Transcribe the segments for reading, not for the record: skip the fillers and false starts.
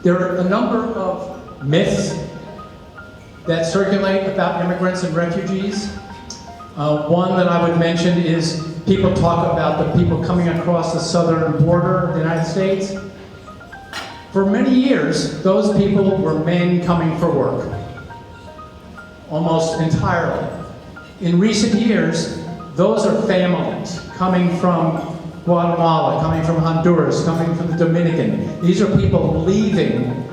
There are a number of myths that circulate about immigrants and refugees. One that I would mention is people talk about the people coming across the southern border of the United States. For many years, those people were men coming for work, almost entirely. In recent years, those are families coming from Guatemala, coming from Honduras, coming from the Dominican. These are people leaving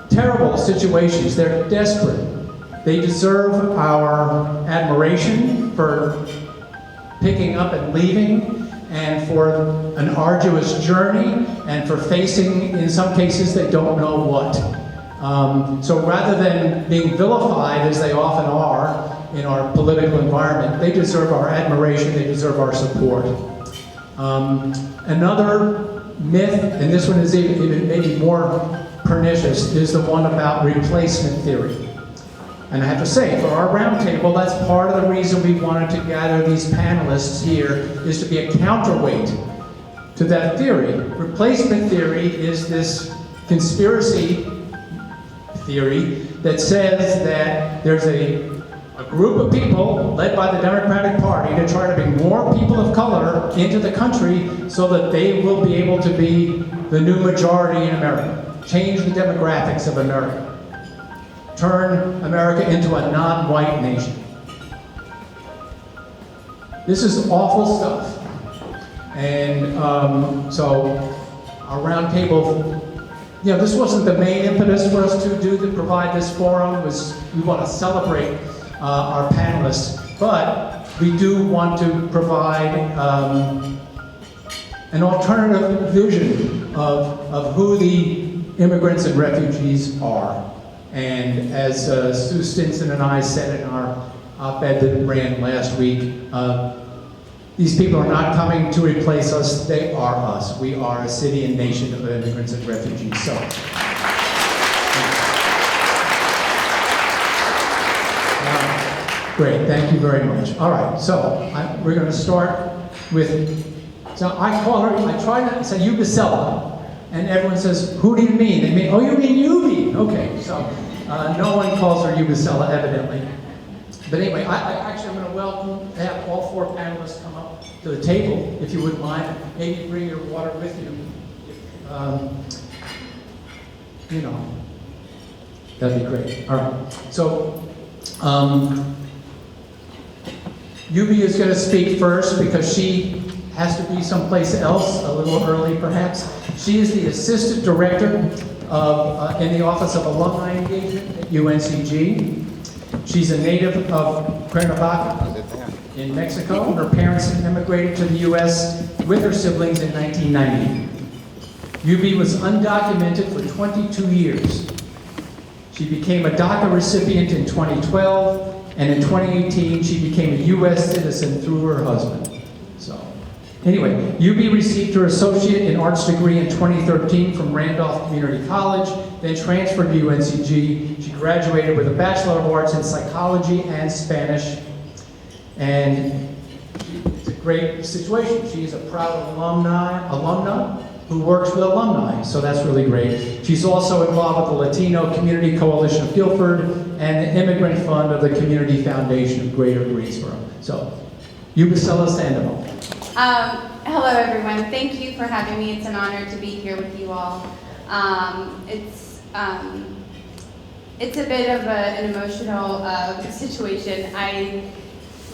terrible situations. They're desperate. They deserve our admiration for picking up and leaving, and for an arduous journey, and for facing, in some cases, they don't know what. So rather than being vilified, as they often are in our political environment, they deserve our admiration, they deserve our support. Another myth, and this one is even maybe more pernicious, is the one about replacement theory. And I have to say, for our roundtable, that's part of the reason we wanted to gather these panelists here, is to be a counterweight to that theory. Replacement theory is this conspiracy theory that says that there's a group of people led by the Democratic Party to try to bring more people of color into the country so that they will be able to be the new majority in America, change the demographics of America, turn America into a non-white nation. This is awful stuff. And so our roundtable, this wasn't the main impetus for us to provide this forum. We want to celebrate our panelists, but we do want to provide an alternative vision of who the immigrants and refugees are. And as Sue Stinson and I said in our op-ed that ran last week, these people are not coming to replace us, they are us. We are a city and nation of immigrants and refugees. So, great, thank you very much. All right, so we're going to start with, so I try to say Ubicella. And everyone says, who do you mean? They mean, oh, you mean Ubi. Okay, so no one calls her Ubicella, evidently. But anyway, I'm going to have all four panelists come up to the table, if you wouldn't mind. Maybe bring your water with you. That'd be great. All right, so Ubi is going to speak first because she has to be someplace else, a little early perhaps. She is the Assistant Director in the Office of Alumni Engagement at UNCG. She's a native of Cuernavaca in Mexico. Her parents immigrated to the U.S. with her siblings in 1990. Ubi was undocumented for 22 years. She became a DACA recipient in 2012, and in 2018 she became a U.S. citizen through her husband. Anyway, Ubi received her associate in arts degree in 2013 from Randolph Community College, then transferred to UNCG. She graduated with a Bachelor of Arts in Psychology and Spanish. And it's a great situation. She is a proud alumna who works with alumni, so that's really great. She's also involved with the Latino Community Coalition of Guilford and the Immigrant Fund of the Community Foundation of Greater Greensboro. So, Ubicella Sandoval. Hello everyone, thank you for having me. It's an honor to be here with you all. It's a bit of an emotional situation. I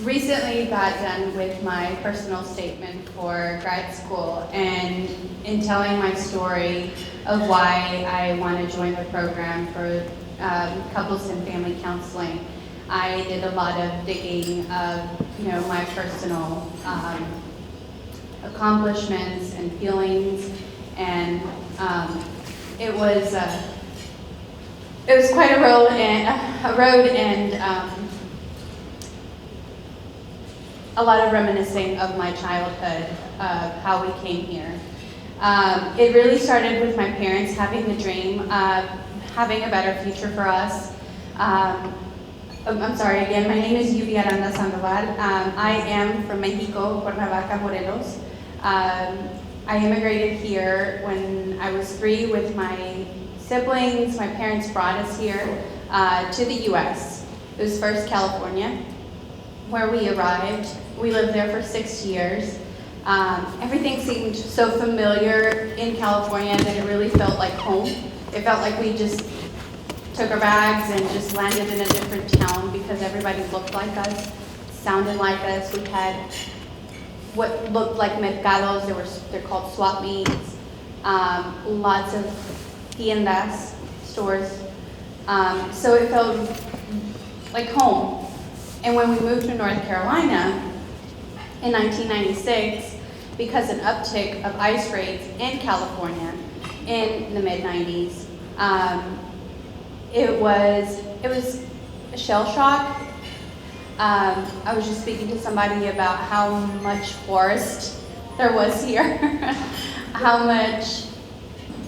recently got done with my personal statement for grad school, and in telling my story of why I want to join the program for couples and family counseling, I did a lot of digging of my personal accomplishments and feelings, and it was quite a road and a lot of reminiscing of my childhood, of how we came here. It really started with my parents having the dream of having a better future for us. I'm sorry, again, my name is Yubi Aranda Sandoval. I am from Mexico, Cuernavaca, Morelos. I immigrated here when I was 3 with my siblings. My parents brought us here to the U.S. It was first California, where we arrived. We lived there for 6 years. Everything seemed so familiar in California that it really felt like home. It felt like we just took our bags and just landed in a different town because everybody looked like us, sounded like us. We had what looked like mercados. They're called swap meets. Lots of tiendas, stores. So it felt like home. And when we moved to North Carolina in 1996, because an uptick of ICE raids in California in the mid-90s, it was a shell shock. I was just speaking to somebody about how much forest there was here, how much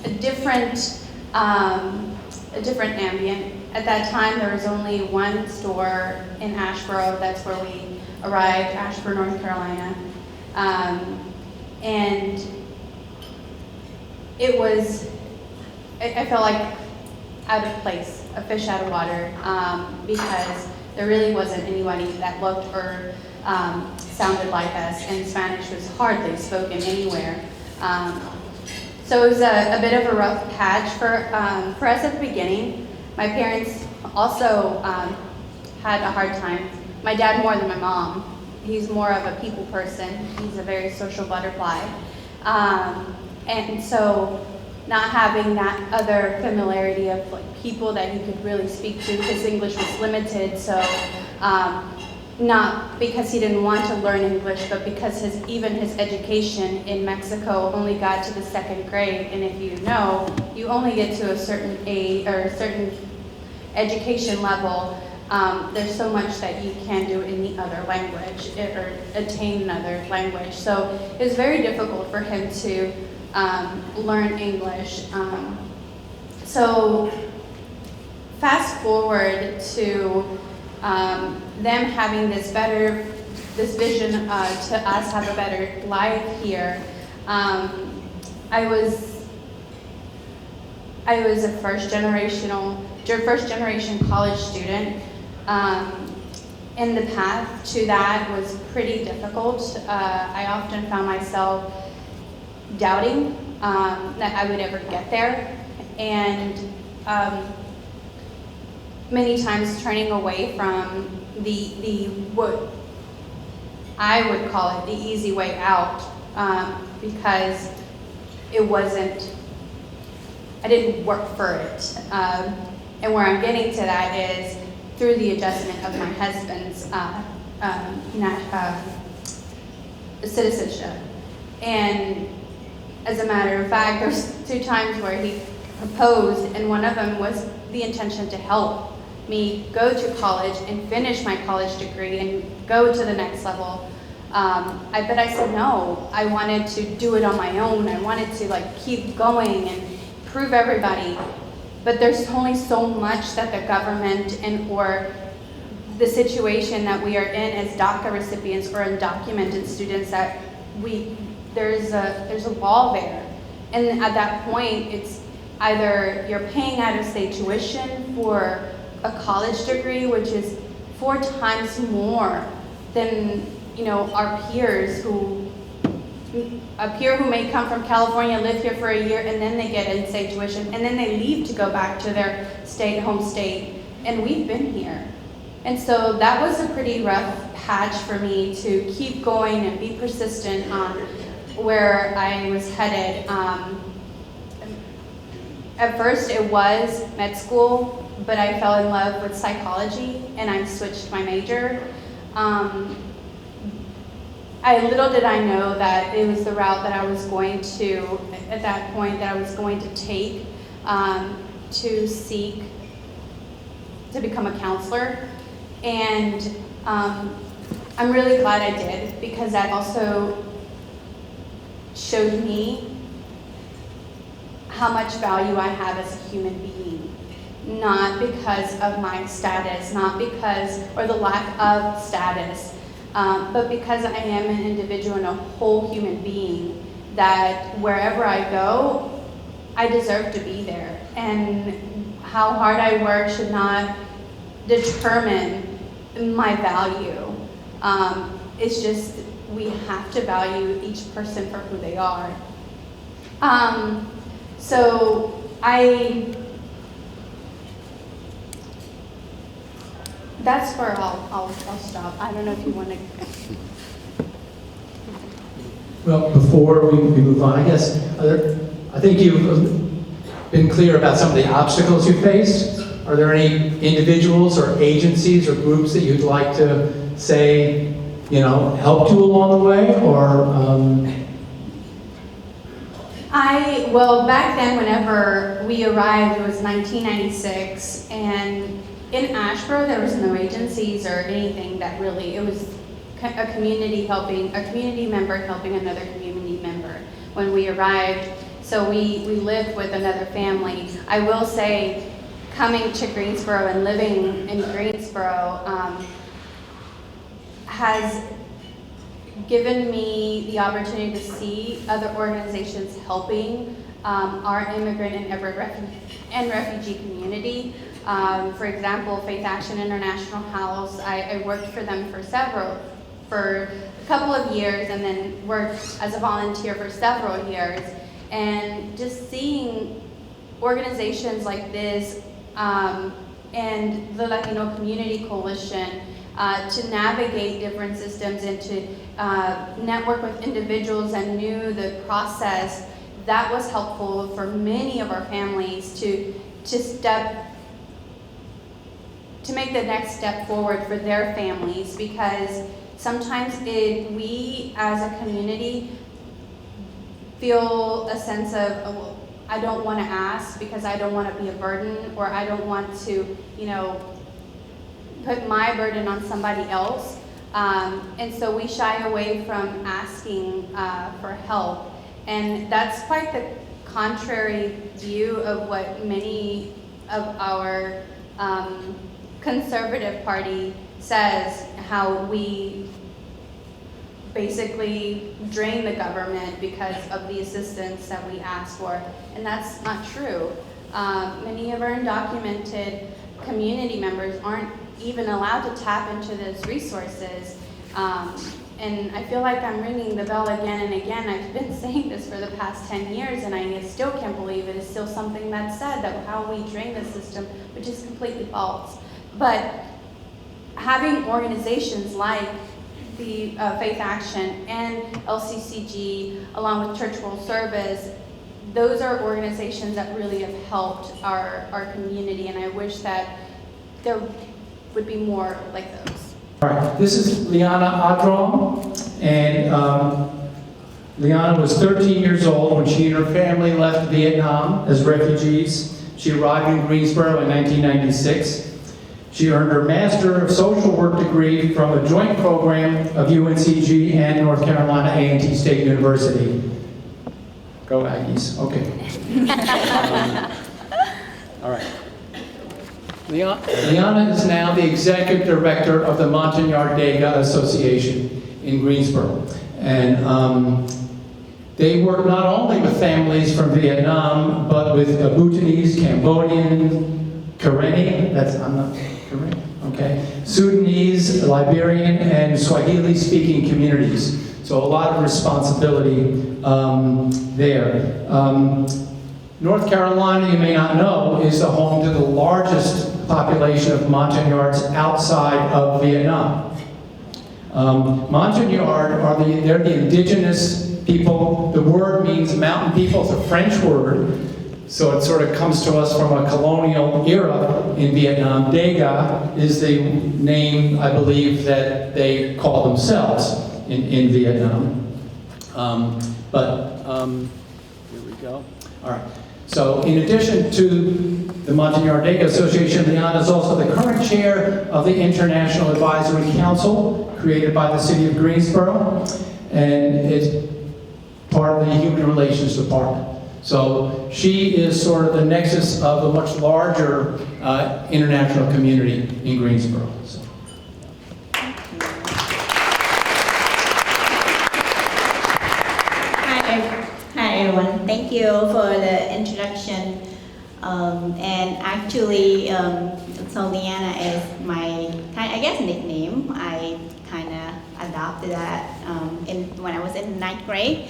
a different ambient. At that time, there was only one store in Asheboro. That's where we arrived, Asheboro, North Carolina. And it was, I felt like out of place, a fish out of water, because there really wasn't anybody that looked or sounded like us, and Spanish was hardly spoken anywhere. So it was a bit of a rough patch for us at the beginning. My parents also had a hard time. My dad more than my mom. He's more of a people person. He's a very social butterfly. And so not having that other familiarity of like people that he could really speak to, his English was limited. So not because he didn't want to learn English, but because even his education in Mexico only got to the 2nd grade. And if you know, you only get to a certain age or a certain education level. There's so much that you can do in the other language or attain another language. So it was very difficult for him to learn English. So fast forward to them having this vision to us have a better life here. I was a first generation college student. And the path to that was pretty difficult. I often found myself doubting that I would ever get there, and many times turning away from the what I would call it the easy way out, because it wasn't, I didn't work for it. And where I'm getting to that is through the adjustment of my husband's citizenship. And as a matter of fact, there's 2 times where he proposed, and one of them was the intention to help me go to college and finish my college degree and go to the next level. But I said no. I wanted to do it on my own. I wanted to like keep going and prove everybody. But there's only so much that the government or the situation that we are in as DACA recipients or undocumented students that there's a wall there. And at that point, it's either you're paying out-of-state tuition for a college degree, which is 4 times more than our peers a peer who may come from California, live here for a year, and then they get in-state tuition, and then they leave to go back to their home state, and we've been here. And so that was a pretty rough patch for me to keep going and be persistent on where I was headed. At first it was med school, but I fell in love with psychology, and I switched my major. Little did I know that it was the route that I was going to, at that point, that I was going to take to seek to become a counselor. And I'm really glad I did, because that also showed me how much value I have as a human being. Not because of my status, or the lack of status, but because I am an individual and a whole human being, that wherever I go, I deserve to be there, and how hard I work should not determine my value. It's just, we have to value each person for who they are. That's where I'll stop. I don't know if you want to. Well, before we move on, I guess, I think you've been clear about some of the obstacles you faced. Are there any individuals or agencies or groups that you'd like to say, helped you along the way, or? Well, back then, whenever we arrived, it was 1996, and in Asheboro, there was no agencies or anything that really, it was a community member helping another community member when we arrived. So we lived with another family. I will say, coming to Greensboro and living in Greensboro has given me the opportunity to see other organizations helping our immigrant and refugee community. For example, Faith Action International House, I worked for them for a couple of years, and then worked as a volunteer for several years. And just seeing organizations like this and the Latino Community Coalition to navigate different systems and to network with individuals and knew the process, that was helpful for many of our families to make the next step forward for their families, because sometimes we as a community feel a sense of, oh, I don't want to ask because I don't want to be a burden, or I don't want to, put my burden on somebody else. And so we shy away from asking for help. And that's quite the contrary view of what many of our conservative party says, how we basically drain the government because of the assistance that we ask for. And that's not true. Many of our undocumented community members aren't even allowed to tap into those resources. And I feel like I'm ringing the bell again and again. I've been saying this for the past 10 years, and I still can't believe it is still something that's said, that how we drain the system, which is completely false. But having organizations like the Faith Action and LCCG, along with Church World Service, those are organizations that really have helped our community, and I wish that there would be more like those. All right, this is Liana Adram, and Liana was 13 years old when she and her family left Vietnam as refugees. She arrived in Greensboro in 1996. She earned her Master of Social Work degree from a joint program of UNCG and North Carolina A&T State University. Go Aggies, okay. All right. Liana is now the Executive Director of the Montagnard Dega Association in Greensboro. And they work not only with families from Vietnam, but with Bhutanese, Cambodian, Karenni, I'm not correct, okay, Sudanese, Liberian, and Swahili-speaking communities. So a lot of responsibility there. North Carolina, you may not know, is the home to the largest population of Montagnards outside of Vietnam. Montagnard they're the indigenous people. The word means mountain people. It's a French word, so it sort of comes to us from a colonial era in Vietnam. Dega is the name, I believe, that they call themselves in Vietnam. Here we go. All right. So in addition to the Montagnard Dega Association, Liana is also the current chair of the International Advisory Council, created by the City of Greensboro, and it's part of the Human Relations Department. So she is sort of the nexus of a much larger international community in Greensboro. So. Hi everyone. Thank you for the introduction. And actually, so Leanna is my I guess nickname. I kind of adopted that when I was in 9th grade.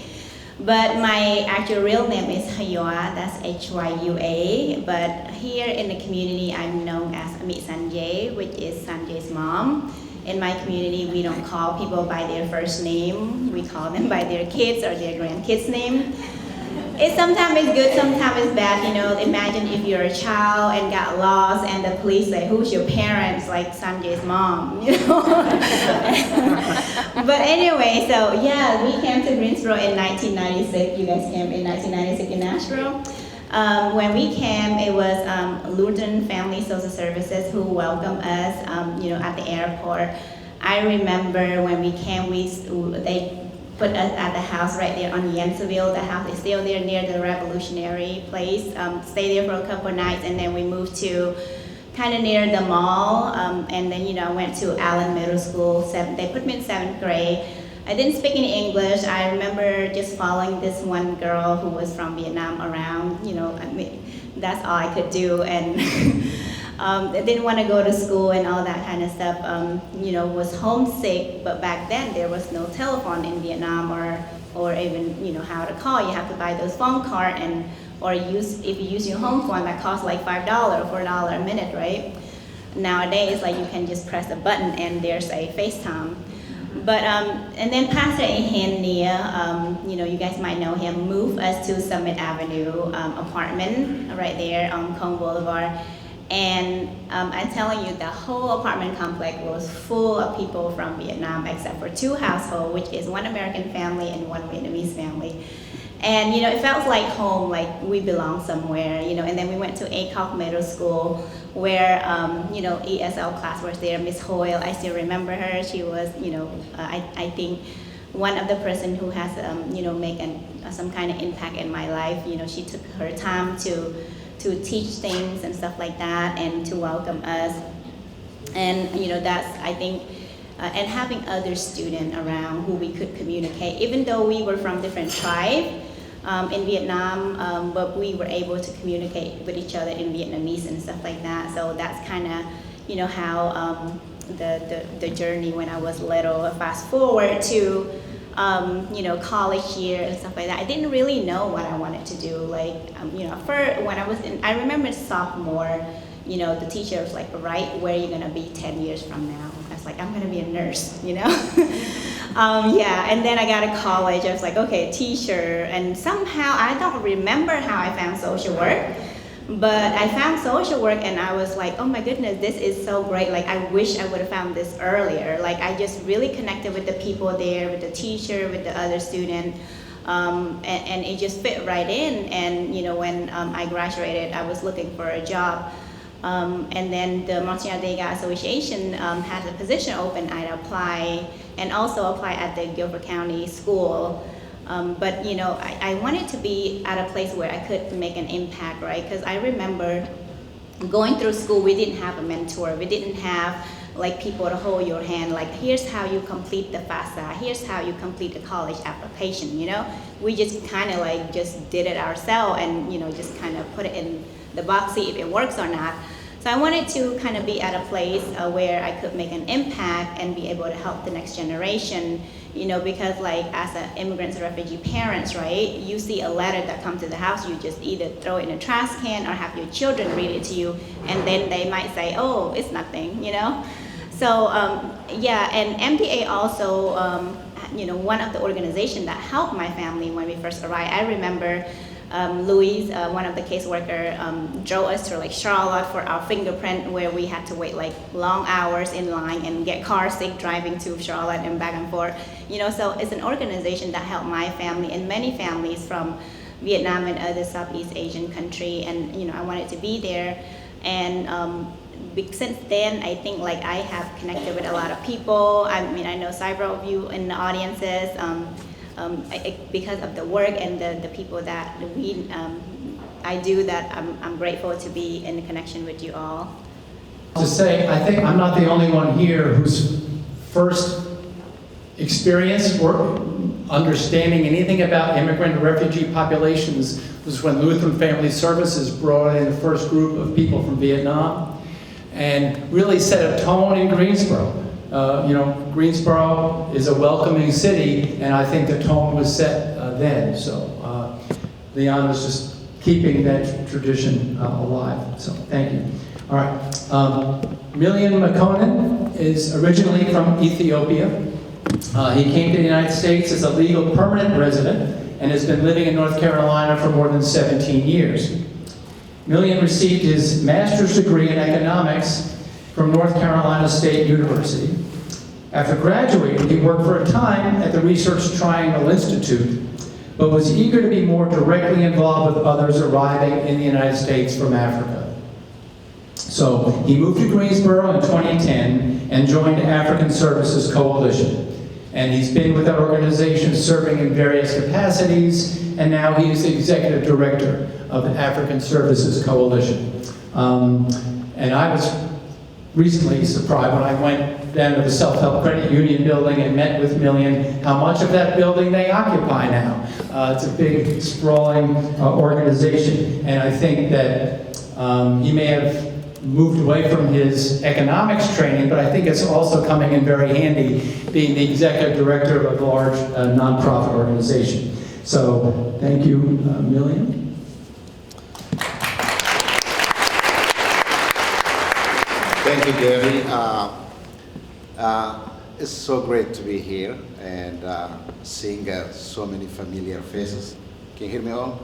But my actual real name is Hyua, that's Hyua. But here in the community, I'm known as Amit Sanjay, which is Sanjay's mom. In my community, we don't call people by their first name. We call them by their kids or their grandkids' name. Sometimes it's good, sometimes it's bad. You know, imagine if you're a child and got lost and the police say, who's your parents? Like Sanjay's mom, you know? But anyway, so yeah, we came to Greensboro in 1996. You guys came in 1996 in Nashville. When we came, it was Lutheran Family Social Services who welcomed us, you know, at the airport. I remember when we came, they put us at the house right there on Yanceyville. The house is still there near the Revolutionary place. Stayed there for a couple of nights, and then we moved to kind of near the mall. And then, you know, I went to Allen Middle School. They put me in 7th grade. I didn't speak any English. I remember just following this one girl who was from Vietnam around, you know, I mean, that's all I could do. And I didn't want to go to school and all that kind of stuff. You know, was homesick, but back then there was no telephone in Vietnam or even, you know, how to call. You have to buy those phone cards if you use your home phone, that costs like $5 or $4 a minute, right? Nowadays, like you can just press a button and there's a FaceTime. But, and then Pastor Ahen Nia, you know, you guys might know him, moved us to Summit Avenue apartment right there on Cone Boulevard. And I'm telling you, the whole apartment complex was full of people from Vietnam except for 2 households, which is one American family and one Vietnamese family. And, you know, it felt like home, like we belong somewhere, you know. And then we went to Acock Middle School where, you know, ESL class was there. Miss Hoyle, I still remember her. She was, you know, I think one of the person who has, you know, make some kind of impact in my life. You know, she took her time to teach things and stuff like that and to welcome us. And, you know, that's, I think, and having other students around who we could communicate, even though we were from different tribes in Vietnam, but we were able to communicate with each other in Vietnamese and stuff like that. So that's kind of, you know, how the journey when I was little. Fast forward to, you know, college year and stuff like that. I didn't really know what I wanted to do. Like, you know, first when I was I remember sophomore, you know, the teacher was like, right, where are you gonna be 10 years from now? I was like, I'm gonna be a nurse, you know? Yeah, and then I got to college, I was like, okay, teacher, and somehow, I don't remember how I found social work, but I found social work and I was like, oh my goodness, this is so great. Like, I wish I would have found this earlier. Like, I just really connected with the people there, with the teacher, with the other student, and it just fit right in. And, you know, when I graduated, I was looking for a job. And then the Montreal Degas Association had a position open. I'd apply and also apply at the Guilford County School. But, you know, I wanted to be at a place where I could make an impact, right? Because I remember going through school, we didn't have a mentor. We didn't have like people to hold your hand, like here's how you complete the FAFSA, here's how you complete the college application, you know? We just kind of like just did it ourselves and, you know, just kind of put it in the box, see if it works or not. So I wanted to kind of be at a place where I could make an impact and be able to help the next generation, you know, because like as an immigrants and refugee parents, right, you see a letter that comes to the house, you just either throw it in a trash can or have your children read it to you, and then they might say, oh, it's nothing, you know? So yeah, and MDA also, you know, one of the organizations that helped my family when we first arrived. I remember Louise, one of the caseworker, drove us to like Charlotte for our fingerprint, where we had to wait like long hours in line and get car sick driving to Charlotte and back and forth. You know, so it's an organization that helped my family and many families from Vietnam and other Southeast Asian country. And you know, I wanted to be there. And since then, I think like I have connected with a lot of people. I mean, I know several of you in the audiences. Because of the work and the people that I do, that I'm grateful to be in connection with you all. To say, I think I'm not the only one here whose first experience understanding anything about immigrant and refugee populations was when Lutheran Family Services brought in the first group of people from Vietnam and really set a tone in Greensboro. Greensboro is a welcoming city, and I think the tone was set then. So Leon was just keeping that tradition alive. So thank you. All right. Million Makonnen is originally from Ethiopia. He came to the United States as a legal permanent resident and has been living in North Carolina for more than 17 years. Million received his master's degree in economics from North Carolina State University. After graduating, he worked for a time at the Research Triangle Institute, but was eager to be more directly involved with others arriving in the United States from Africa. So he moved to Greensboro in 2010 and joined African Services Coalition. And he's been with that organization serving in various capacities, and now he is the executive director of the African Services Coalition. And I was recently surprised when I went down to the Self-Help Credit Union building and met with Million, how much of that building they occupy now. It's a big, sprawling organization, and I think that he may have moved away from his economics training, but I think it's also coming in very handy being the executive director of a large nonprofit organization. So thank you, Million. Thank you, Gary. It's so great to be here and seeing so many familiar faces. Can you hear me all?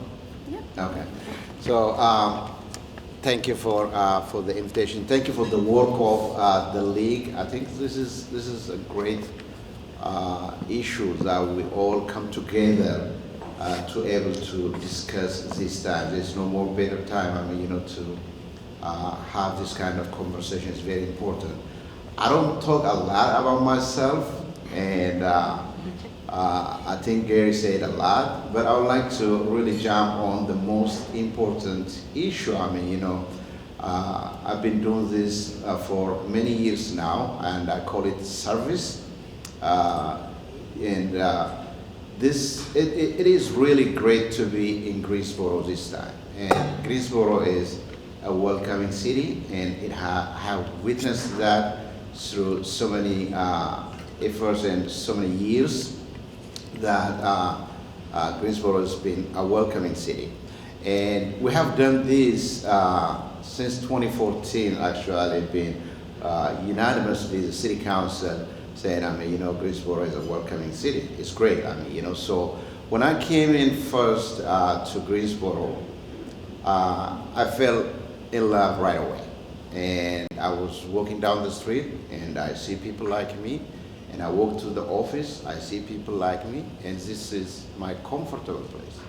Yeah. Okay. So thank you for the invitation. Thank you for the work of the league. I think this is a great issue that we all come together to able to discuss this time. There's no more better time. To have this kind of conversation is very important. I don't talk a lot about myself, and I think Gary said a lot, but I would like to really jump on the most important issue. I've been doing this for many years now, and I call it service. It is really great to be in Greensboro this time. And Greensboro is a welcoming city, and it have witnessed that through so many efforts and so many years that Greensboro has been a welcoming city. And we have done this since 2014, actually, been unanimously the city council saying, Greensboro is a welcoming city. It's great, so when I came in first to Greensboro, I fell in love right away. And I was walking down the street and I see people like me, and I walk to the office, I see people like me, and this is my comfortable place.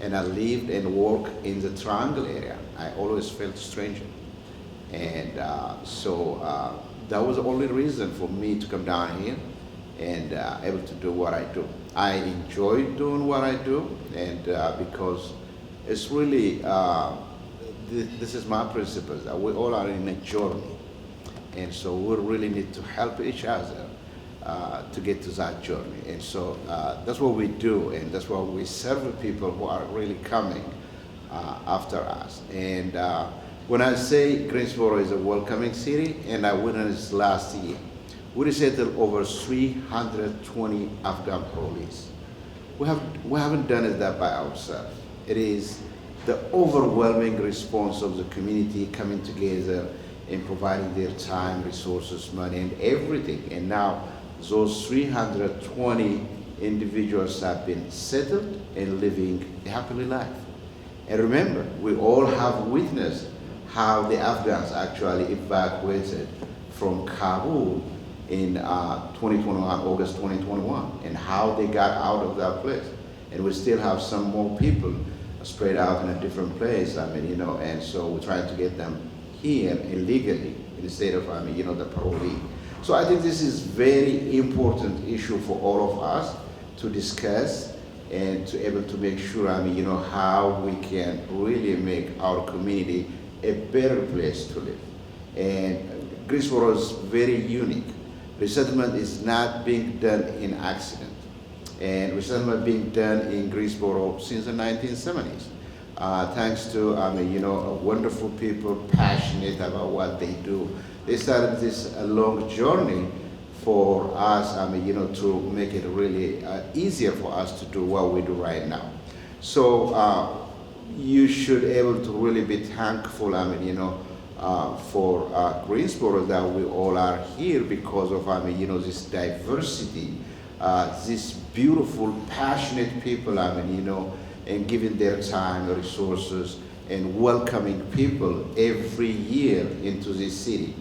And I lived and worked in the Triangle area. I always felt stranger. And so that was the only reason for me to come down here and able to do what I do. I enjoy doing what I do, and because it's really, this is my principle, that we all are in a journey. And so we really need to help each other to get to that journey. And so that's what we do, and that's why we serve the people who are really coming after us. And when I say Greensboro is a welcoming city, and I witnessed last year, we resettled over 320 Afghan police. We haven't done it that by ourselves. It is the overwhelming response of the community coming together and providing their time, resources, money, and everything. And now those 320 individuals have been settled and living a happy life. And remember, we all have witnessed how the Afghans actually evacuated from Kabul in 2021, August 2021, and how they got out of that place. And we still have some more people spread out in a different place, and so we're trying to get them here illegally instead of, the parolee. So I think this is very important issue for all of us to discuss and to able to make sure, how we can really make our community a better place to live. And Greensboro is very unique. Resettlement is not being done in accident. And resettlement has been done in Greensboro since the 1970s. Thanks to, wonderful people passionate about what they do. They started this long journey for us, to make it really easier for us to do what we do right now. So you should able to really be thankful, for Greensboro that we all are here because of, this diversity, these beautiful, passionate people, and giving their time, resources, and welcoming people every year into this city.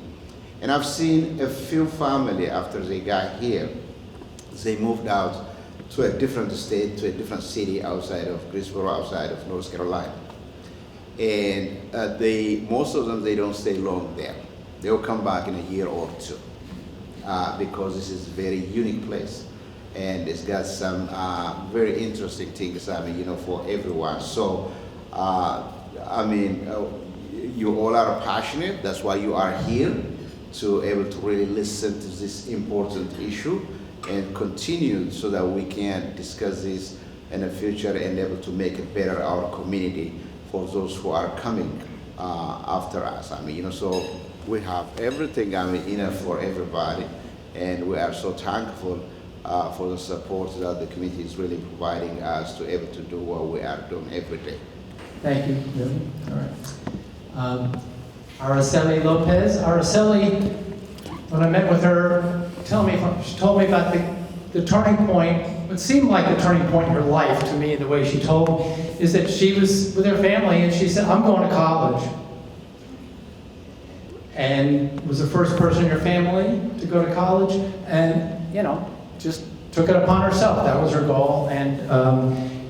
And I've seen a few families after they got here, they moved out to a different state, to a different city outside of Greensboro, outside of North Carolina. And most of them, they don't stay long there. They'll come back in a year or two because this is a very unique place. And it's got some very interesting things, for everyone. So, you all are passionate. That's why you are here, to able to really listen to this important issue and continue so that we can discuss this in the future and able to make it better our community for those who are coming after us. So we have everything, enough for everybody, and we are so thankful for the support that the community is really providing us to able to do what we are doing every day. Thank you, Billy. All right. Araceli Lopez. Araceli, when I met with her, she told me about the turning point. What seemed like the turning point in her life to me, the way she told me, is that she was with her family and she said, I'm going to college. And was the first person in her family to go to college, and just took it upon herself. That was her goal, and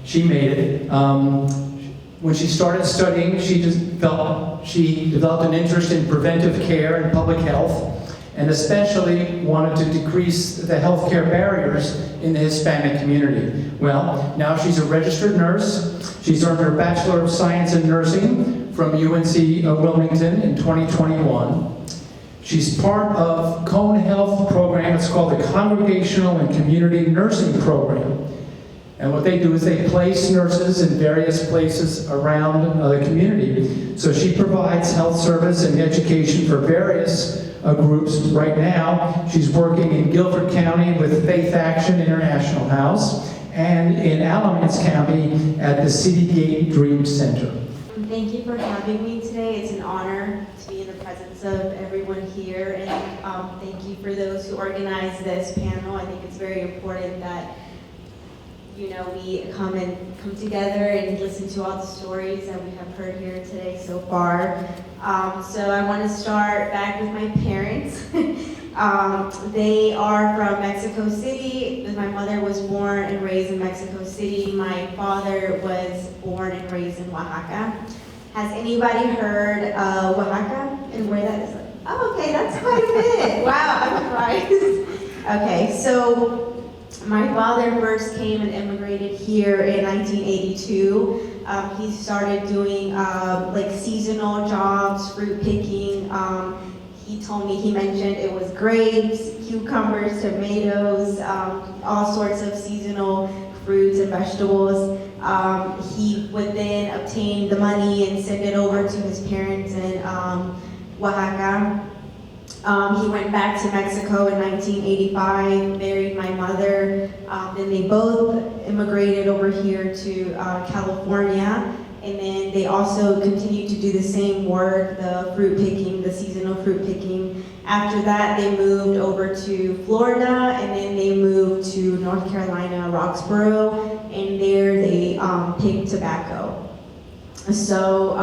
she made it. When she started studying, she developed an interest in preventive care and public health, and especially wanted to decrease the healthcare barriers in the Hispanic community. Well, now she's a registered nurse. She's earned her Bachelor of Science in Nursing from UNC Wilmington in 2021. She's part of Cone Health program. It's called the Congregational and Community Nursing Program. And what they do is they place nurses in various places around the community. So she provides health service and education for various groups. Right now, she's working in Guilford County with Faith Action International House and in Alamance County at the City Gate Dream Center. Thank you for having me today. It's an honor to be in the presence of everyone here, and thank you for those who organized this panel. I think it's very important that we come together and listen to all the stories that we have heard here today so far. So I want to start back with my parents. They are from Mexico City. My mother was born and raised in Mexico City. My father was born and raised in Oaxaca. Has anybody heard of Oaxaca and where that is? Oh, okay, that's quite a bit. Wow, I'm surprised. Okay, so my father first came and immigrated here in 1982. He started doing seasonal jobs, fruit picking. He mentioned it was grapes, cucumbers, tomatoes, all sorts of seasonal fruits and vegetables. He would then obtain the money and send it over to his parents in Oaxaca. He went back to Mexico in 1985, married my mother. Then they both immigrated over here to California. And then they also continued to do the same work, the fruit picking, the seasonal fruit picking. After that, they moved over to Florida, and then they moved to North Carolina, Roxborough, and there they picked tobacco. So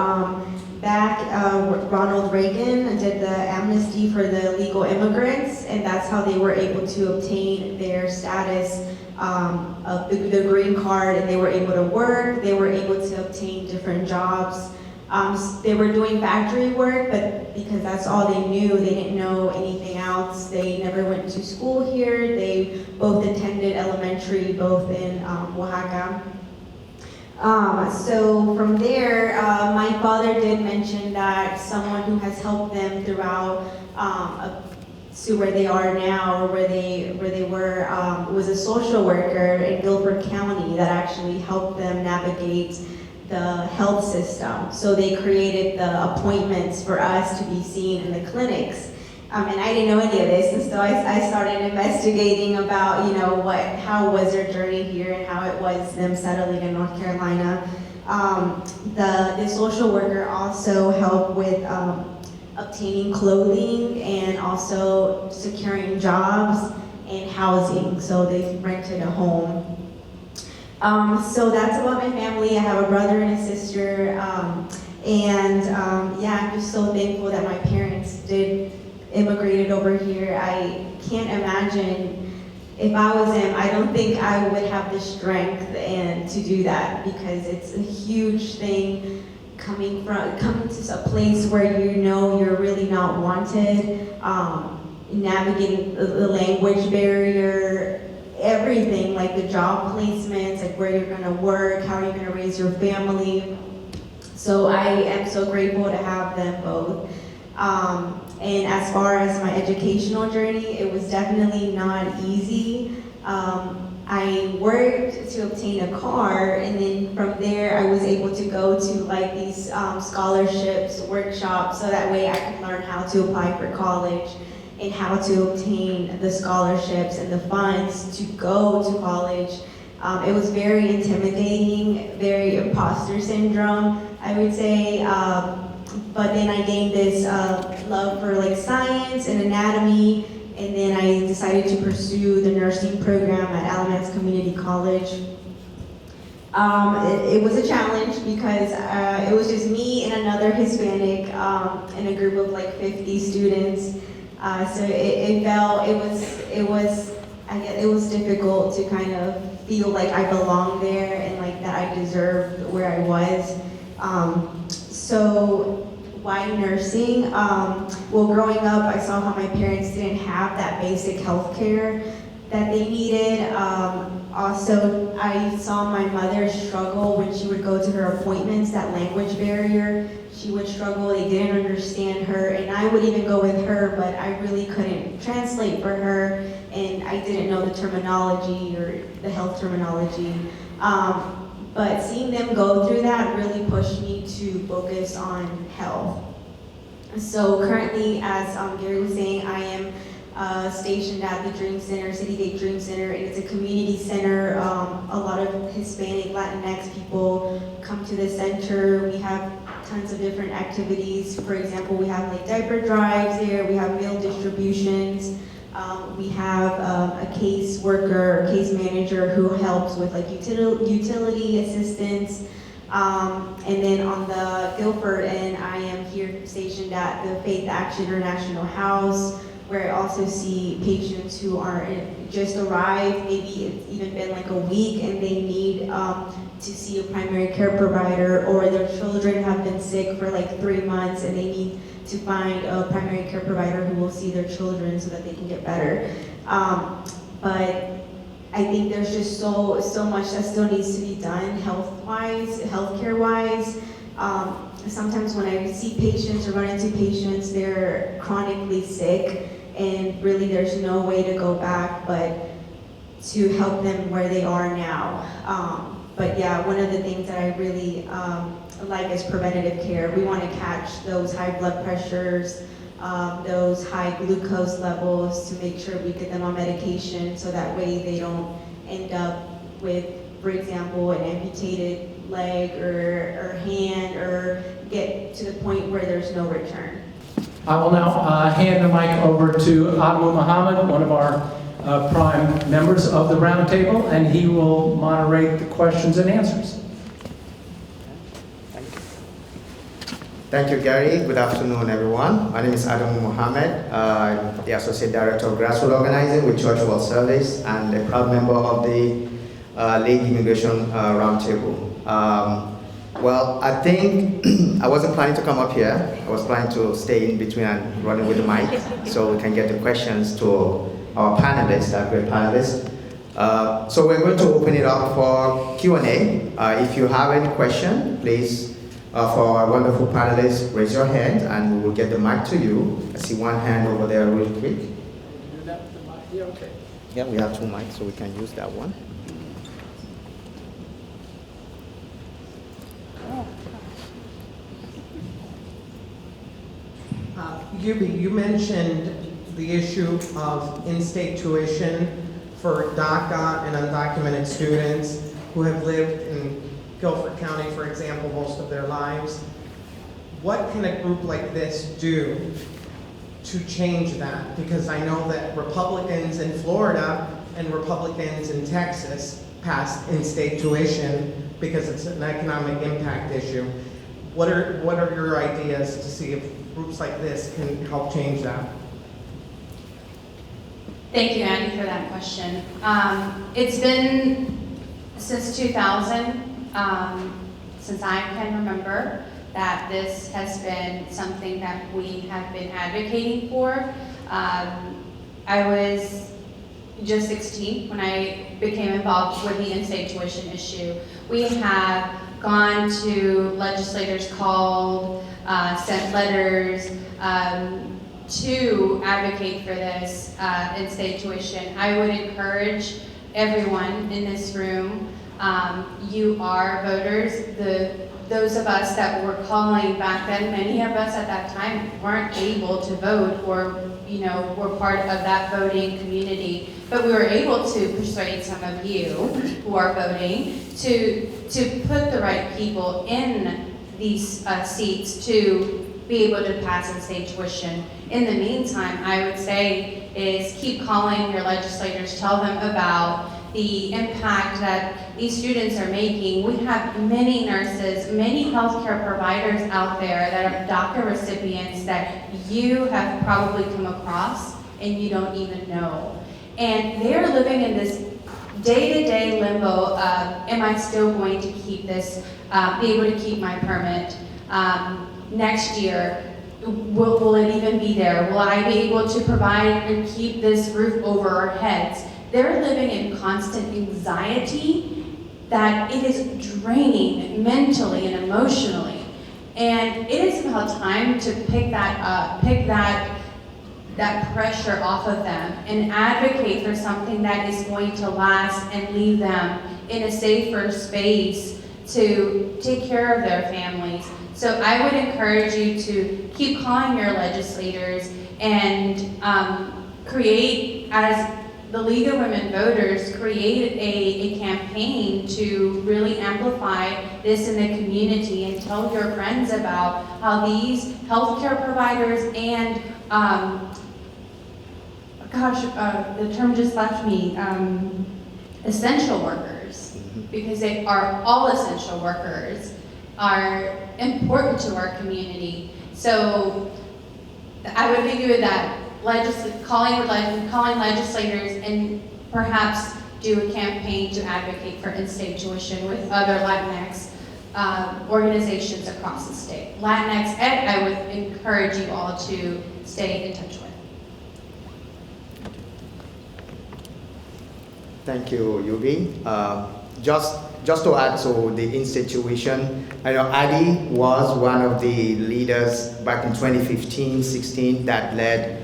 Ronald Reagan did the amnesty for the legal immigrants, and that's how they were able to obtain their status of the green card, and they were able to work, they were able to obtain different jobs. They were doing factory work, but because that's all they knew, they didn't know anything else. They never went to school here. They both attended elementary, both in Oaxaca. So from there, my father did mention that someone who has helped them throughout to where they are now, or where they were, was a social worker in Guilford County that actually helped them navigate the health system. So they created the appointments for us to be seen in the clinics. And I didn't know any of this, and so I started investigating about, you know, how was their journey here and how it was them settling in North Carolina. The social worker also helped with obtaining clothing and also securing jobs and housing. So they rented a home. So that's about my family. I have a brother and a sister. Yeah, I'm just so thankful that my parents immigrated over here. I can't imagine if I was them. I don't think I would have the strength to do that, because it's a huge thing coming to a place where you know you're really not wanted, navigating the language barrier, everything, like the job placements, like where you're gonna work, how you're gonna raise your family. So I am so grateful to have them both. And as far as my educational journey, it was definitely not easy. I worked to obtain a car, and then from there I was able to go to like these scholarships, workshops, so that way I could learn how to apply for college and how to obtain the scholarships and the funds to go to college. It was very intimidating, very imposter syndrome, I would say. But then I gained this love for like science and anatomy, and then I decided to pursue the nursing program at Alamance Community College. It was a challenge because it was just me and another Hispanic in a group of like 50 students. So it was difficult to kind of feel like I belonged there and like that I deserved where I was. So why nursing? Well, growing up, I saw how my parents didn't have that basic health care that they needed. Also, I saw my mother struggle when she would go to her appointments, that language barrier. She would struggle, they didn't understand her, and I would even go with her, but I really couldn't translate for her, and I didn't know the terminology or the health terminology. But seeing them go through that really pushed me to focus on health. So currently, as Gary was saying, I am stationed at the Dream Center, City Gate Dream Center, and it's a community center. A lot of Hispanic, Latinx people come to the center. We have tons of different activities. For example, we have like diaper drives here, we have meal distributions. We have a case worker, case manager who helps with like utility assistance. And then on the Guilford end, I am here stationed at the Faith Action International House, where I also see patients who are just arrived, maybe it's even been like a week, and they need to see a primary care provider, or their children have been sick for like 3 months and they need to find a primary care provider who will see their children so that they can get better. But I think there's just so much that still needs to be done health-wise, healthcare-wise. Sometimes when I see patients or run into patients, they're chronically sick, and really there's no way to go back but to help them where they are now. But yeah, one of the things that I really like is preventative care. We want to catch those high blood pressures, those high glucose levels, to make sure we get them on medication so that way they don't end up with, for example, an amputated leg or hand, or get to the point where there's no return. I will now hand the mic over to Adamu Muhammad, one of our prime members of the roundtable, and he will moderate the questions and answers. Thank you, Gary. Good afternoon, everyone. My name is Adamu Muhammad. I'm the Associate Director of Grassroots Organizing with Church World Service and a proud member of the League Immigration Roundtable. Well, I think I wasn't planning to come up here. I was planning to stay in between and running with the mic so we can get the questions to our panelists, our great panelists. So we're going to open it up for Q&A. If you have any question, please, for our wonderful panelists, raise your hand and we will get the mic to you. I see one hand over there real quick. be okay. Yeah, we have 2 mics, so we can use that one. Yubi, you mentioned the issue of in-state tuition for DACA and undocumented students who have lived in Guilford County, for example, most of their lives. What can a group like this do to change that? Because I know that Republicans in Florida and Republicans in Texas passed in-state tuition because it's an economic impact issue. What are your ideas to see if groups like this can help change that? Thank you, Andy, for that question. It's been since 2000, since I can remember, that this has been something that we have been advocating for. I was just 16 when I became involved with the in-state tuition issue. We have gone to legislators, called, sent letters to advocate for this in-state tuition. I would encourage everyone in this room, you are voters. Those of us that were calling back then, many of us at that time weren't able to vote or were part of that voting community. But we were able to persuade some of you who are voting to put the right people in these seats to be able to pass in-state tuition. In the meantime, I would say is keep calling your legislators, tell them about the impact that these students are making. We have many nurses, many healthcare providers out there that are DACA recipients that you have probably come across and you don't even know. And they're living in this day-to-day limbo of, am I still going to keep this, be able to keep my permit next year? Will it even be there? Will I be able to provide and keep this roof over our heads? They're living in constant anxiety that it is draining mentally and emotionally. And it is about time to pick that up, pick that pressure off of them and advocate for something that is going to last and leave them in a safer space to take care of their families. So I would encourage you to keep calling your legislators and create, as the League of Women Voters, create a campaign to really amplify this in the community and tell your friends about how these healthcare providers and, the term just left me, essential workers, because they are all essential workers, are important to our community. So I would leave you with that. Calling legislators and perhaps do a campaign to advocate for in-state tuition with other Latinx organizations across the state. Latinx Ed, I would encourage you all to stay in touch with. Thank you, Yubi. Just to add to the institution, I know Adi was one of the leaders back in 2015-16 that led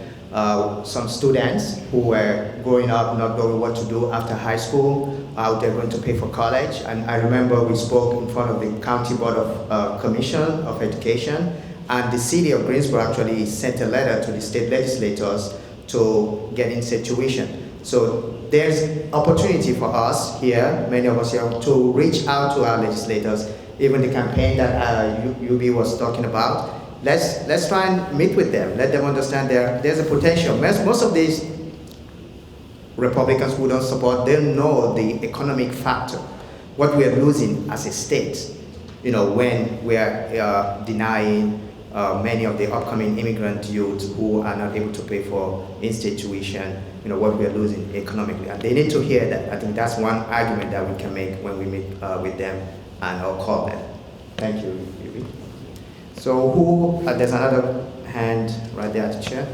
some students who were growing up not knowing what to do after high school, how they're going to pay for college. And I remember we spoke in front of the County Board of Commission of Education, and the city of Greensboro actually sent a letter to the state legislators to get in-state tuition. So there's opportunity for us here, many of us here, to reach out to our legislators. Even the campaign that UB was talking about, let's try and meet with them, let them understand there's a potential. Most of these Republicans who don't support, they know the economic factor, what we are losing as a state, when we are denying many of the upcoming immigrant youth who are not able to pay for in-state tuition, what we are losing economically. And they need to hear that. I think that's one argument that we can make when we meet with them and I'll call them. Thank you, Yubi. So there's another hand right there at the chair.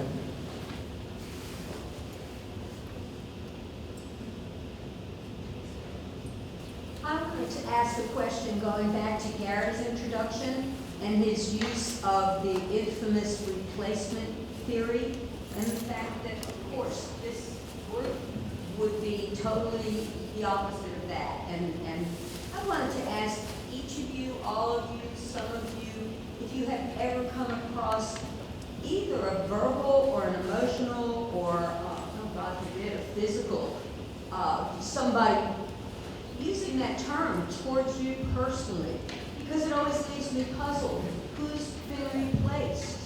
I wanted to ask a question going back to Gary's introduction and his use of the infamous replacement theory and the fact that, of course, this group would be totally the opposite of that. And I wanted to ask each of you, all of you, some of you, if you have ever come across either a verbal or an emotional or, oh God forbid, a physical, somebody using that term towards you personally, because it always leaves me puzzled. Who's been replaced?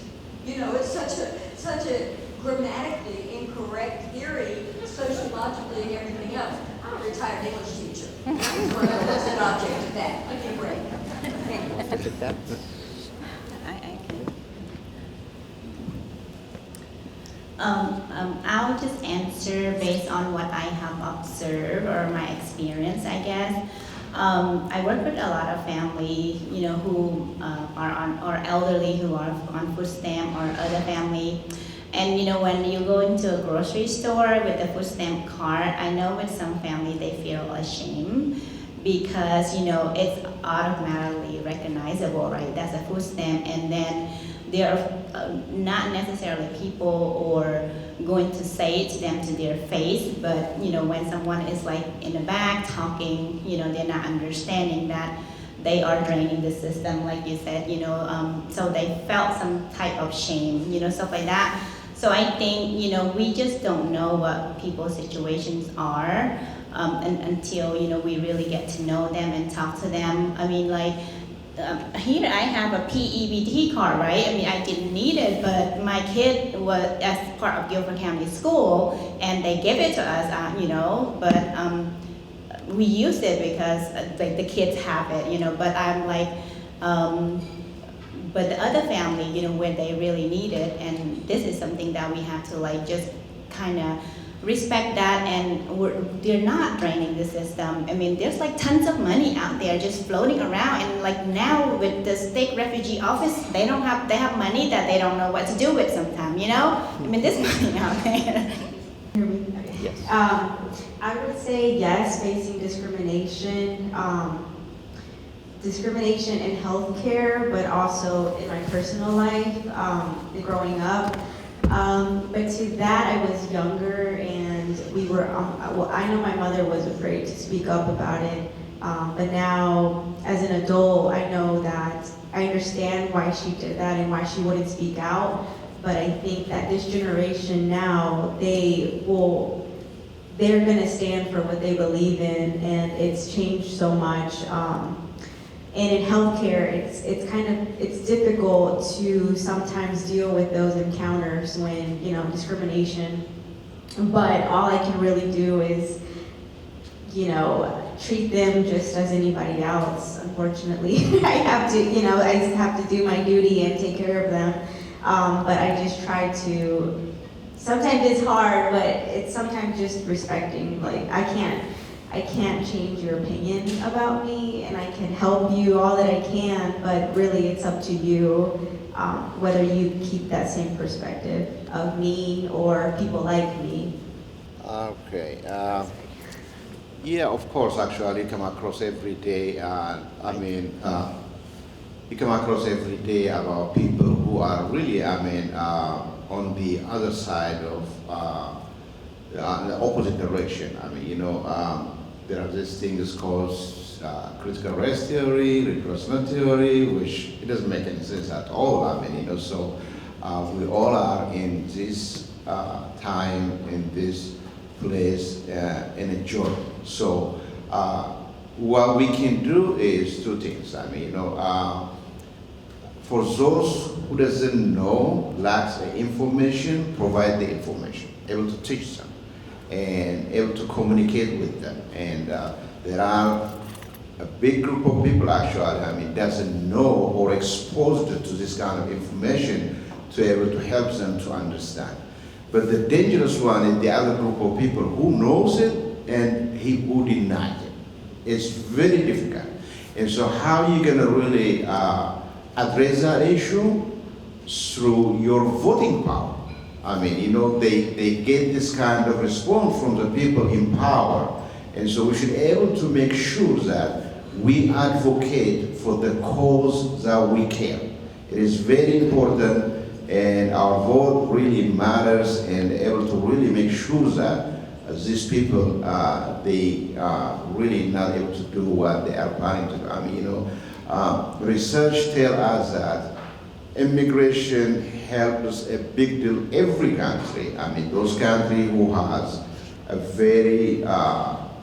You know, it's such a grammatically incorrect theory, sociologically and everything else. I'm a retired English teacher. I was an object of that. Okay, great. I can. I'll just answer based on what I have observed or my experience, I guess. I work with a lot of family, you know, who are on, or elderly who are on food stamp or other family. And you know, when you go into a grocery store with a food stamp card, I know with some family they feel ashamed because, you know, it's automatically recognizable, right? That's a food stamp, and then there are not necessarily people or going to say it to them to their face, but you know, when someone is like in the back talking, you know, they're not understanding that they are draining the system, like you said, you know, so they felt some type of shame, you know, stuff like that. So I think, you know, we just don't know what people's situations are until, you know, we really get to know them and talk to them. I mean, like, here I have a PEBT card, right? I mean, I didn't need it, but my kid was as part of Guilford County School, and they gave it to us, you know, but we use it because like the kids have it, you know, but I'm like, but the other family, you know, where they really need it, and this is something that we have to like just kind of respect that, and they're not draining the system. I mean, there's like tons of money out there just floating around, and like now with the state refugee office, they have money that they don't know what to do with sometimes, you know? I mean, there's money out there. Hear me? Okay. Yes. I would say yes, facing discrimination. Discrimination in healthcare, but also in my personal life, growing up. But to that, I was younger, and we were, well, I know my mother was afraid to speak up about it, but now, as an adult, I know that I understand why she did that and why she wouldn't speak out, but I think that this generation now, they're gonna stand for what they believe in, and it's changed so much. And in healthcare, it's difficult to sometimes deal with those encounters when, you know, discrimination. But all I can really do is, you know, treat them just as anybody else. Unfortunately, I have to, you know, I have to do my duty and take care of them. But I just try to. Sometimes it's hard, but it's sometimes just respecting. Like I can't change your opinion about me, and I can help you all that I can, but really it's up to you whether you keep that same perspective of me or people like me. Okay. Yeah, of course, actually, you come across every day, you come across every day about people who are really, on the other side of the opposite direction. I mean, you know, there are these things called critical race theory, replacement theory, which it doesn't make any sense at all. I mean, you know, so we all are in this time, in this place, in a journey. So what we can do is two things. I mean, you know, for those who doesn't know, lacks the information, provide the information, able to teach them, and able to communicate with them. And there are a big group of people actually, doesn't know or exposed to this kind of information to be able to help them to understand. But the dangerous one is the other group of people who knows it and who denies it. It's very difficult. And so how are you gonna really address that issue? Through your voting power. I mean, you know, they get this kind of response from the people in power. And so we should be able to make sure that we advocate for the cause that we care. It is very important, and our vote really matters, and able to really make sure that these people, they are really not able to do what they are planning to do. I mean, research tells us that immigration helps a big deal every country. I mean, those countries who has a very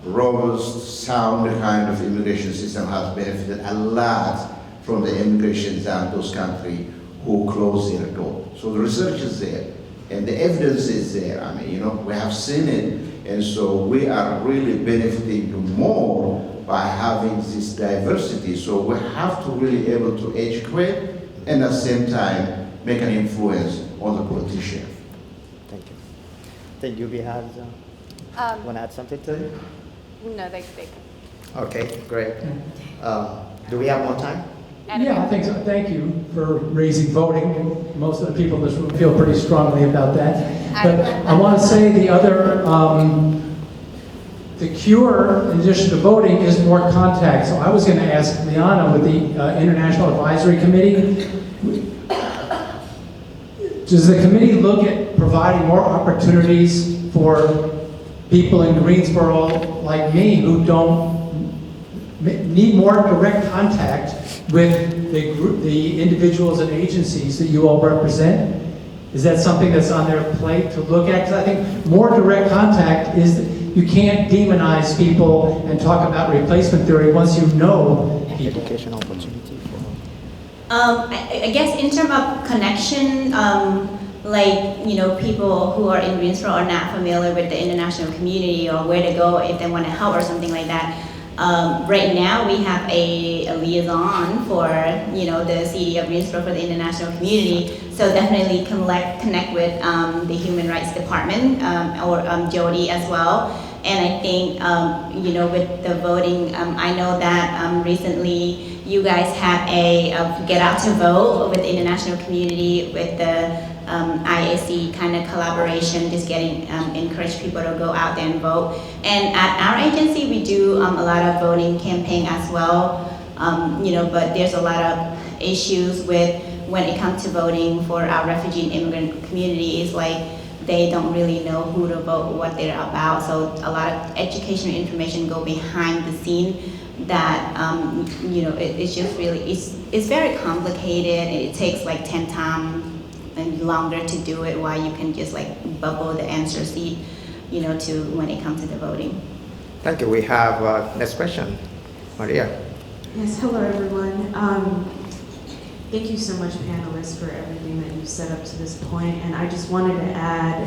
robust, sound kind of immigration system has benefited a lot from the immigration than those countries who close their door. So the research is there, and the evidence is there. I mean, we have seen it, and so we are really benefiting more by having this diversity. So we have to really able to educate and at the same time make an influence on the politician. Thank you. I think Yubi has, want to add something to it? No, they Okay, great. Do we have more time? Yeah, I think so. Thank you for raising voting. Most of the people in this room feel pretty strongly about that. But I want to say the other, the cure, in addition to voting, is more contact. So I was going to ask Liana with the International Advisory Committee, does the committee look at providing more opportunities for people in Greensboro like me who don't need more direct contact with the individuals and agencies that you all represent? Is that something that's on their plate to look at? Because I think more direct contact is, you can't demonize people and talk about replacement theory once you know people. Education opportunity for... I guess in terms of connection, like, people who are in Greensboro are not familiar with the international community or where to go if they want to help or something like that. Right now we have a liaison for, the city of Greensboro for the international community. So definitely connect with the Human Rights Department or Jody as well. And I think, with the voting, I know that recently you guys have a get out to vote with the international community with the IAC kind of collaboration, just getting encourage people to go out there and vote. And at our agency, we do a lot of voting campaign as well. But there's a lot of issues with when it comes to voting for our refugee and immigrant communities, like they don't really know who to vote, what they're about. So a lot of educational information go behind the scene that, it's just really, it's very complicated. It takes like 10 times and longer to do it, while you can just like bubble the answer sheet, to when it comes to the voting. Thank you. We have next question. Maria. Yes, hello everyone. Thank you so much, panelists, for everything that you've set up to this point. And I just wanted to add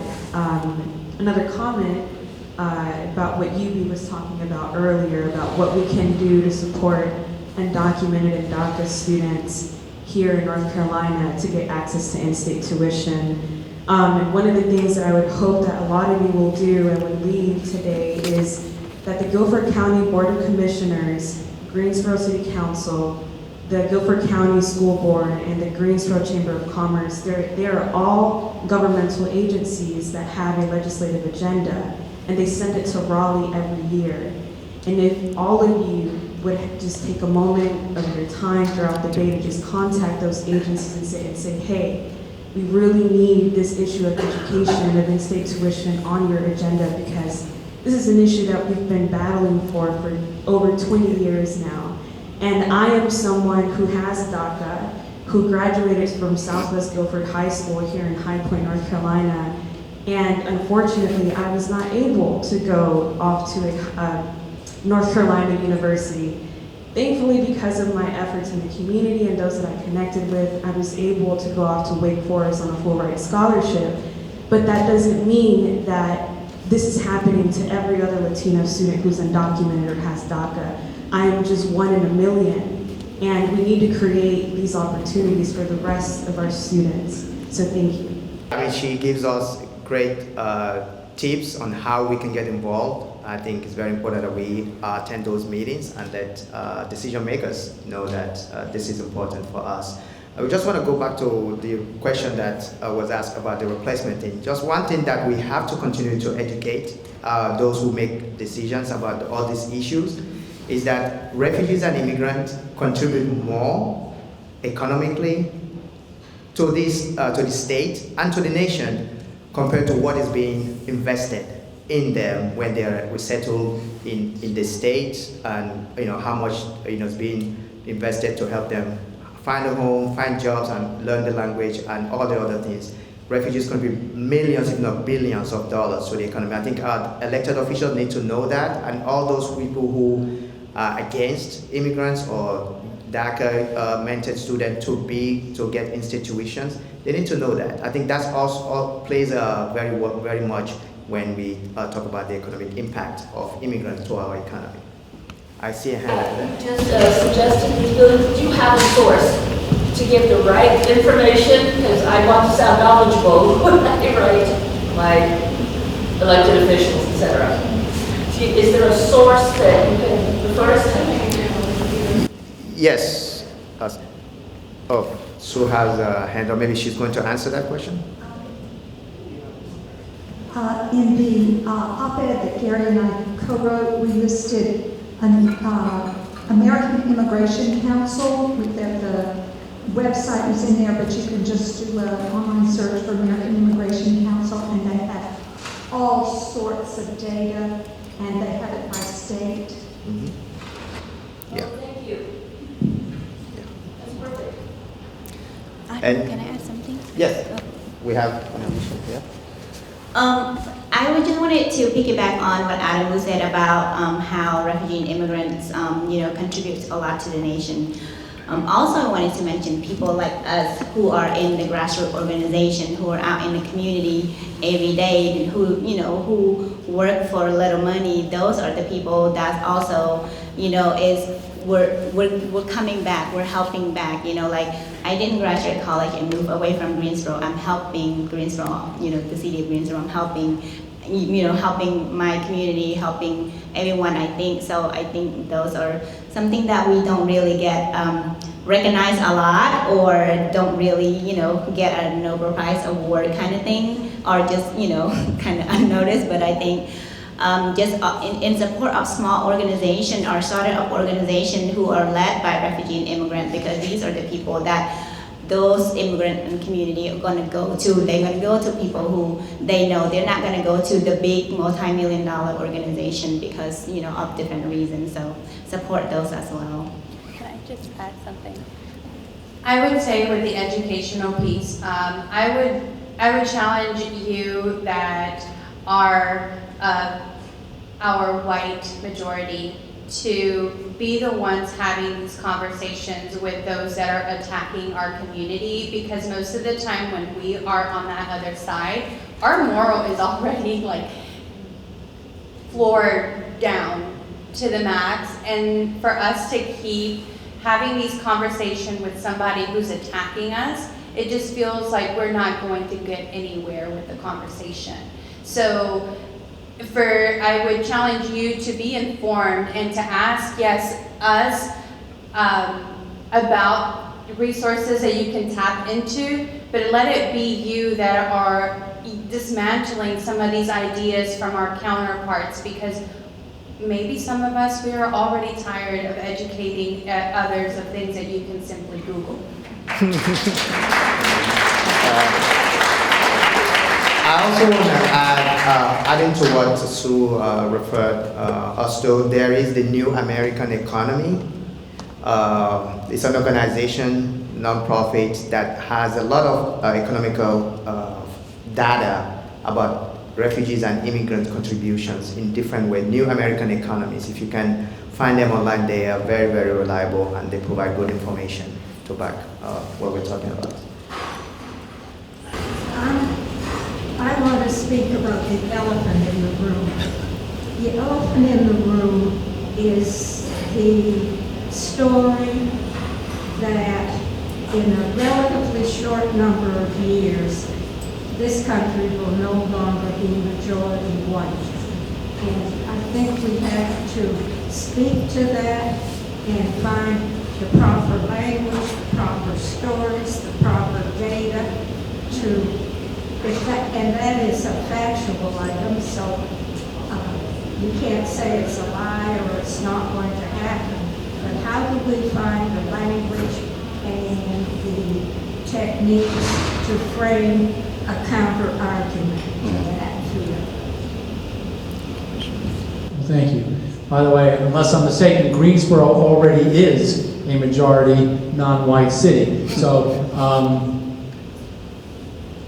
another comment about what Yubi was talking about earlier, about what we can do to support undocumented and DACA students here in North Carolina to get access to in-state tuition. And one of the things that I would hope that a lot of you will do and would leave today is that the Guilford County Board of Commissioners, Greensboro City Council, the Guilford County School Board, and the Greensboro Chamber of Commerce, they are all governmental agencies that have a legislative agenda, and they send it to Raleigh every year. And if all of you would just take a moment of your time throughout the day to just contact those agencies and say, hey, we really need this issue of education, of in-state tuition on your agenda, because this is an issue that we've been battling for over 20 years now. And I am someone who has DACA, who graduated from Southwest Guilford High School here in High Point, North Carolina. And unfortunately, I was not able to go off to a North Carolina University. Thankfully, because of my efforts in the community and those that I connected with, I was able to go off to Wake Forest on a Fulbright scholarship. But that doesn't mean that this is happening to every other Latino student who's undocumented or has DACA. I am just one in a million, and we need to create these opportunities for the rest of our students. So thank you. I mean, she gives us great tips on how we can get involved. I think it's very important that we attend those meetings and that decision makers know that this is important for us. We just want to go back to the question that was asked about the replacement thing. Just one thing that we have to continue to educate those who make decisions about all these issues is that refugees and immigrants contribute more economically to this to the state and to the nation compared to what is being invested in them when they are settled in the state, and how much is being invested to help them find a home, find jobs, and learn the language and all the other things. Refugees contribute millions, if not billions of dollars to the economy. I think our elected officials need to know that, and all those people who are against immigrants or DACA mentored students to get institutions, they need to know that. I think that's also plays very much when we talk about the economic impact of immigrants to our economy. I see a hand over there. Just suggested, Ms. Billy, that you have a source to give the right information, because I want to sound knowledgeable when I write my elected officials, etc. Is there a source that you can refer us to? Yes. Sue has a hand, or maybe she's going to answer that question. In the op-ed that Gary and I co-wrote, we listed an American Immigration Council. The website is in there, but you can just do an online search for American Immigration Council, and they have all sorts of data, and they have it by state. Mm-hmm. Yeah. Oh, thank you. Yeah. That's perfect. Can I add something? Yes. We have an addition here. I just wanted to piggyback on what Adam said about how refugee and immigrants, contribute a lot to the nation. Also, I wanted to mention people like us who are in the grassroots organization, who are out in the community every day, and who work for little money. Those are the people that also, we're coming back, we're helping back. I didn't graduate college and move away from Greensboro. I'm helping Greensboro, the city of Greensboro. I'm helping, helping my community, helping everyone, I think. So I think those are something that we don't really get recognized a lot, or don't really, get a Nobel Prize award kind of thing, or just, kind of unnoticed. But I think just in support of small organization or startup organization who are led by refugee and immigrant, because these are the people that those immigrant and community are going to go to. They're going to go to people who they know. They're not going to go to the big multi-million-dollar organization because, of different reasons. So support those as well. Can I just add something? I would say with the educational piece, I would challenge you that our white majority to be the ones having these conversations with those that are attacking our community, because most of the time when we are on that other side, our moral is already floored down to the max, and for us to keep having these conversations with somebody who's attacking us, it just feels like we're not going to get anywhere with the conversation. So I would challenge you to be informed and to ask, us about resources that you can tap into, but let it be you that are dismantling some of these ideas from our counterparts, because maybe some of us, we are already tired of educating others of things that you can simply Google. I also want to add, adding to what Sue referred us to, there is the New American Economy. It's an organization, nonprofit, that has a lot of economical data about refugees and immigrant contributions in different ways. New American Economies, if you can find them online, they are very, very reliable, and they provide good information to back what we're talking about. I want to speak about the elephant in the room. The elephant in the room is the story that in a relatively short number of years, this country will no longer be majority white. And I think we have to speak to that and find the proper language, the proper stories, the proper data and that is a factual item, so you can't say it's a lie or it's not going to happen. But how do we find the language and the techniques to frame a counter argument to that field? Thank you. By the way, unless I'm mistaken, Greensboro already is a majority non-white city. So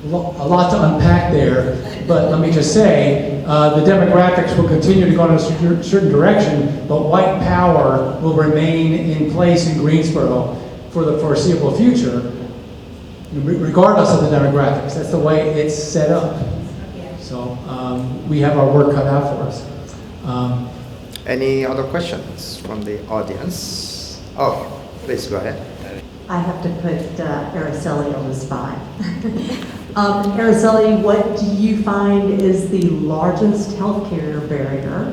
a lot to unpack there. But let me just say, the demographics will continue to go in a certain direction, but white power will remain in place in Greensboro for the foreseeable future, regardless of the demographics. That's the way it's set up. So we have our work cut out for us. Any other questions from the audience? Oh, please go ahead. I have to put Araceli on the spot. Araceli, what do you find is the largest healthcare barrier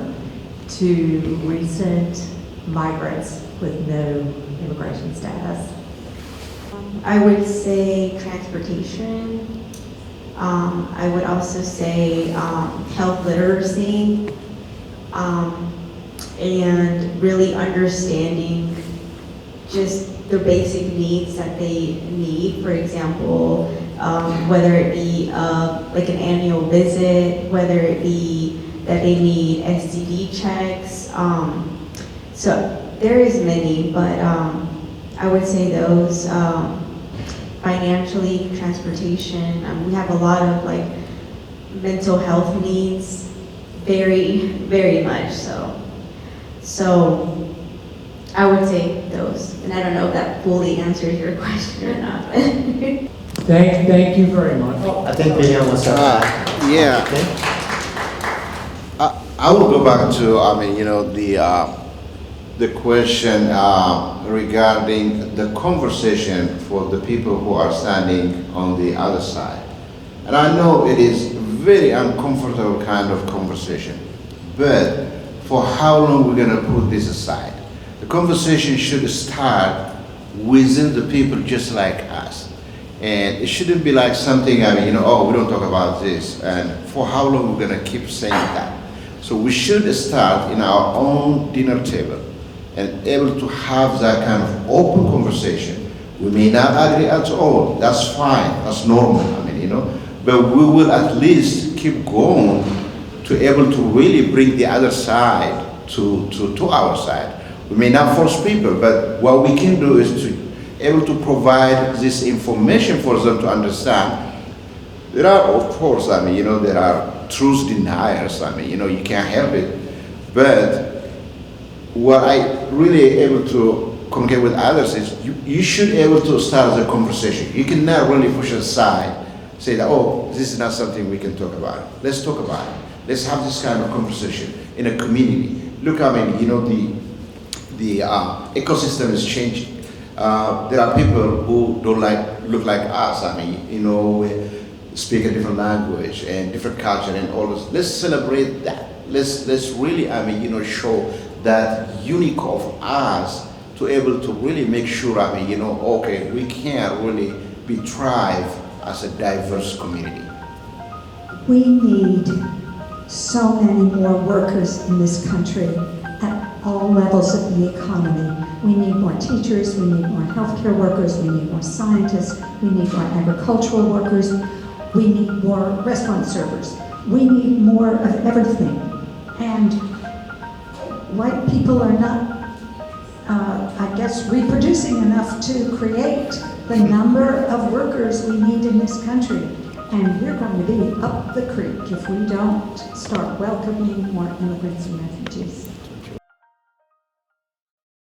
to recent migrants with no immigration status? I would say transportation. I would also say health literacy, and really understanding just the basic needs that they need. For example, whether it be like an annual visit, whether it be that they need STD checks. So there is many, but I would say those. Financially, transportation. We have a lot of like mental health needs, very, very much so. So I would say those, and I don't know if that fully answers your question or not. Thank you very much. I think William was Yeah. Okay. I will go back to, the question regarding the conversation for the people who are standing on the other side. And I know it is very uncomfortable kind of conversation, but for how long we're gonna put this aside? The conversation should start within the people just like us. And it shouldn't be like something, oh, we don't talk about this. And for how long we're gonna keep saying that? So we should start in our own dinner table and able to have that kind of open conversation. We may not agree at all, that's fine, that's normal, but we will at least keep going to able to really bring the other side to our side. We may not force people, but what we can do is to able to provide this information for them to understand. There are, of course, there are truth deniers, you can't help it, but what I really able to communicate with others is you should be able to start the conversation. You cannot really push aside, say that, oh, this is not something we can talk about. Let's talk about it. Let's have this kind of conversation in a community. Look, the ecosystem is changing. There are people who don't look like us. We speak a different language and different culture and all this. Let's celebrate that. Let's really, show that unique of us to able to really make sure, okay, we can really be thrive as a diverse community. We need so many more workers in this country at all levels of the economy. We need more teachers, we need more healthcare workers, we need more scientists, we need more agricultural workers, we need more restaurant servers. We need more of everything. And white people are not, reproducing enough to create the number of workers we need in this country. And we're going to be up the creek if we don't start welcoming more immigrants and refugees.